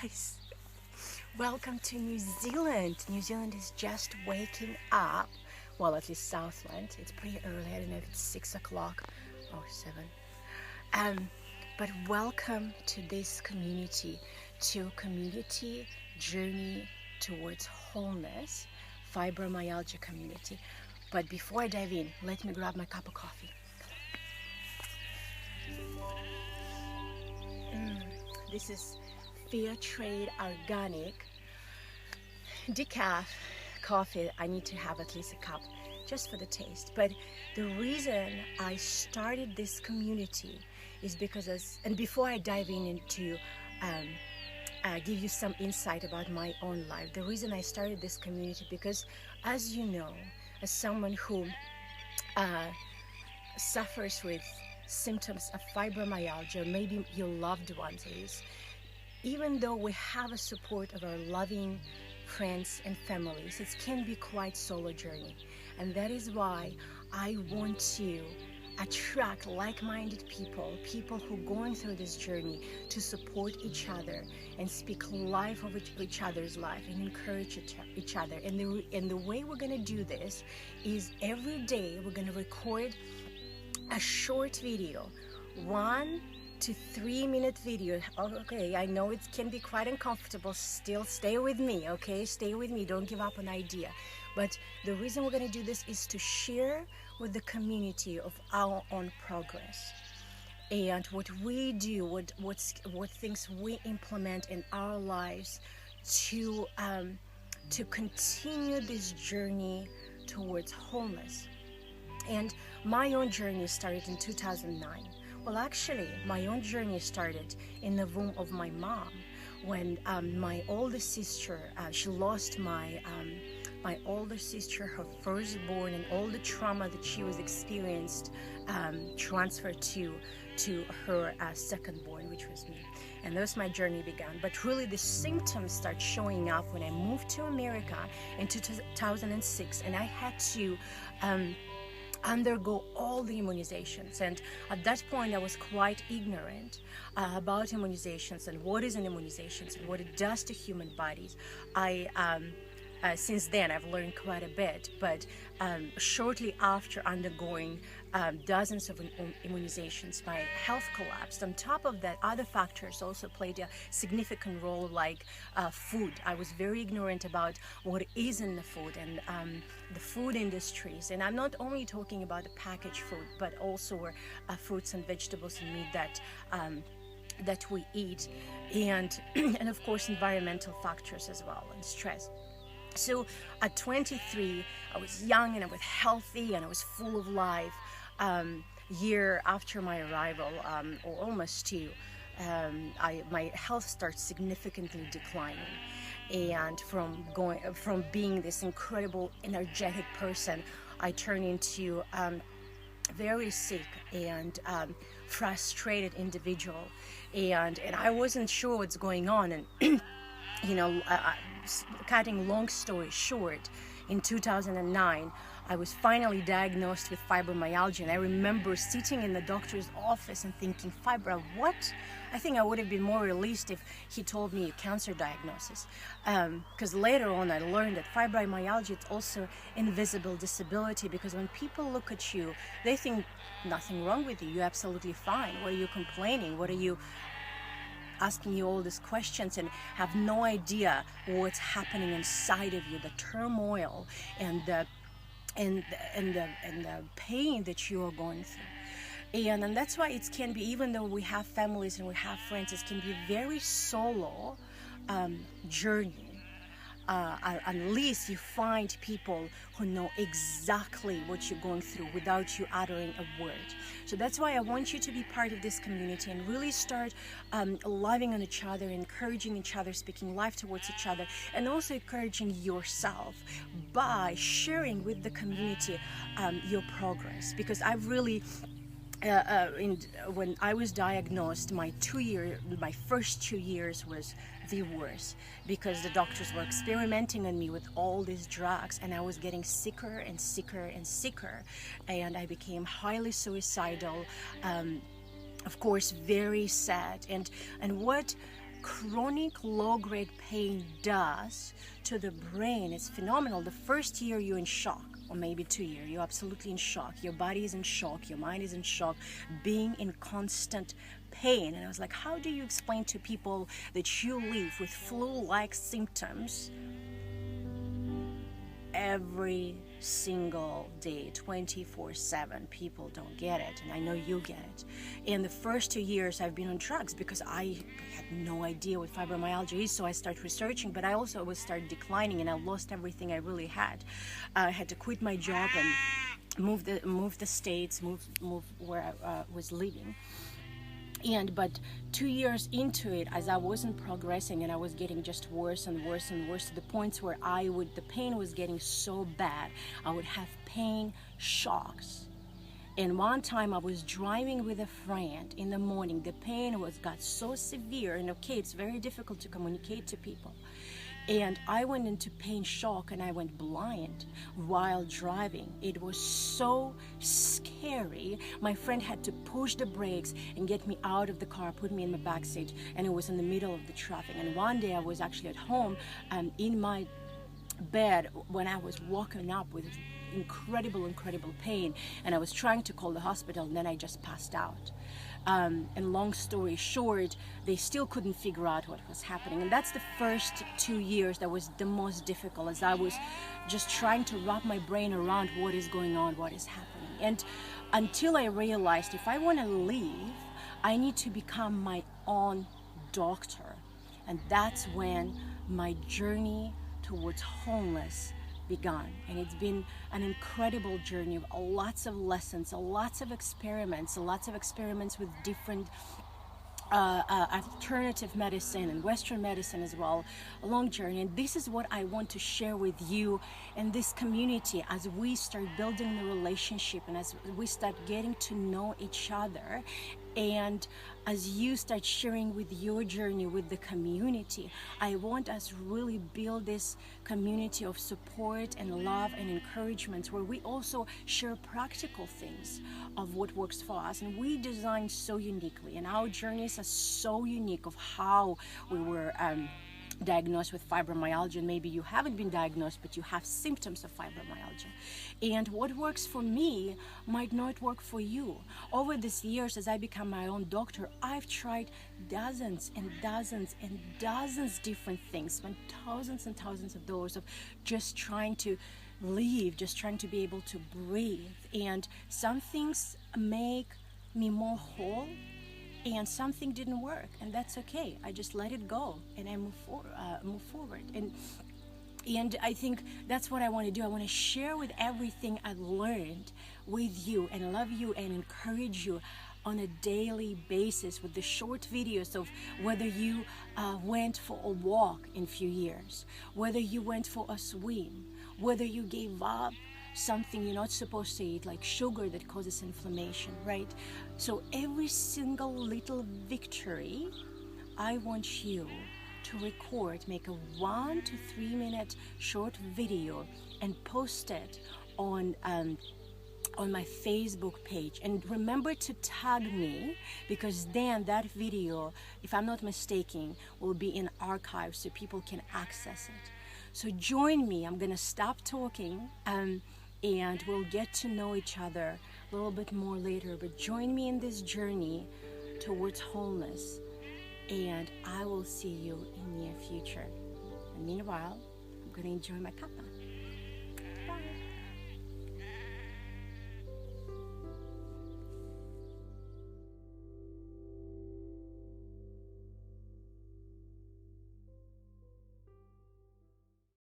guys. Welcome to New Zealand. New Zealand is just waking up. Well, at least Southland. It's pretty early. I don't know if it's 6 o'clock or 7. But welcome to this community, to community journey towards wholeness, Fibromyalgia Community. But before I dive in, let me grab my cup of coffee. This is fair trade organic decaf coffee. I need to have at least a cup just for the taste. But the reason I started this community is because, and before I dive into give you some insight about my own life, the reason I started this community because, as you know, as someone who suffers with symptoms of fibromyalgia, maybe your loved ones is, even though we have a support of our loving friends and families, it can be quite solo journey. And that is why I want to attract like-minded people who are going through this journey, to support each other and speak life of each other's life and encourage each other. And the way we're going to do this is every day we're going to record a short video, 1 to 3 minute video. Okay, I know it can be quite uncomfortable. Still stay with me, okay? Stay with me, don't give up an idea. But the reason we're going to do this is to share with the community of our own progress and what we do, what things we implement in our lives to continue this journey towards wholeness. And my own journey started in 2009. Well, actually, my own journey started in the womb of my mom when my older sister, she lost my older sister, her firstborn, and all the trauma that she was experienced transferred to her secondborn, which was me. And thus my journey began. But really the symptoms start showing up when I moved to America in 2006, and I had to undergo all the immunizations. And at that point I was quite ignorant about immunizations and what is an immunizations and what it does to human bodies. Since then I've learned quite a bit, but shortly after undergoing dozens of immunizations, my health collapsed. On top of that, other factors also played a significant role, like food. I was very ignorant about what is in the food and the food industries. And I'm not only talking about the packaged food, but also fruits and vegetables and meat that we eat, and of course environmental factors as well, and stress. So at 23, I was young and I was healthy and I was full of life. Year after my arrival, or almost 2, my health starts significantly declining. And from being this incredible, energetic person, I turn into very sick and frustrated individual. And I wasn't sure what's going on. And cutting long story short, in 2009, I was finally diagnosed with fibromyalgia, and I remember sitting in the doctor's office and thinking, fibro, what? I think I would have been more released if he told me a cancer diagnosis, because later on I learned that fibromyalgia is also invisible disability, because when people look at you, they think nothing wrong with you, you're absolutely fine. What are you complaining? What are you asking you all these questions, and have no idea what's happening inside of you, the turmoil and the pain that you are going through. And that's why it can be, even though we have families and we have friends, it can be a very solo journey. Unless you find people who know exactly what you're going through without you uttering a word. So that's why I want you to be part of this community and really start loving on each other, encouraging each other, speaking life towards each other, and also encouraging yourself by sharing with the community your progress. Because I've really when I was diagnosed, my first 2 years was the worst, because the doctors were experimenting on me with all these drugs, and I was getting sicker and sicker and sicker, and I became highly suicidal, of course very sad. And what chronic low-grade pain does to the brain is phenomenal. The first year you're in shock, or maybe 2 years, you're absolutely in shock. Your body is in shock, your mind is in shock, being in constant pain. And I was like, how do you explain to people that you live with flu-like symptoms every single day, 24/7? People don't get it, and I know you get it. In the first 2 years I've been on drugs because I had no idea what fibromyalgia is, so I started researching, but I also was started declining, and I lost everything I really had. I had to quit my job and move the states, move where I was living. But 2 years into it, as I wasn't progressing and I was getting just worse and worse and worse, to the points where the pain was getting so bad, I would have pain shocks. And one time I was driving with a friend in the morning, the pain got so severe, and okay, it's very difficult to communicate to people. And I went into pain shock and I went blind while driving. It was so scary. My friend had to push the brakes and get me out of the car, put me in the back seat, and it was in the middle of the traffic. And one day I was actually at home in my bed when I was waking up with incredible pain, and I was trying to call the hospital, and then I just passed out. And long story short, they still couldn't figure out what was happening. And that's the first 2 years that was the most difficult, as I was just trying to wrap my brain around what is going on, what is happening. And until I realized if I want to leave, I need to become my own doctor. And that's when my journey towards wholeness begun. And it's been an incredible journey of lots of lessons, lots of experiments with different alternative medicine and Western medicine as well, a long journey. And this is what I want to share with you in this community as we start building the relationship and as we start getting to know each other. And as you start sharing with your journey with the community, I want us really build this community of support and love and encouragement, where we also share practical things of what works for us. And we design so uniquely, and our journeys are so unique of how we were diagnosed with fibromyalgia. And maybe you haven't been diagnosed, but you have symptoms of fibromyalgia. And what works for me might not work for you. Over these years, as I become my own doctor, I've tried dozens and dozens and dozens different things, spent thousands and thousands of dollars of just trying to live, just trying to be able to breathe. And some things make me more whole, and something didn't work, and that's okay. I just let it go and I move forward. And I think that's what I want to do. I want to share with everything I learned with you, and love you and encourage you on a daily basis with the short videos of whether you went for a walk in a few years, whether you went for a swim, whether you gave up something you're not supposed to eat, like sugar that causes inflammation, right? So every single little victory, I want you to record, make a 1 to 3 minute short video and post it on my Facebook page. And remember to tag me, because then that video, if I'm not mistaken, will be in archive so people can access it. So join me. I'm gonna stop talking and we'll get to know each other a little bit more later. But join me in this journey towards wholeness, and I will see you in the near future. And meanwhile, I'm gonna enjoy my cuppa.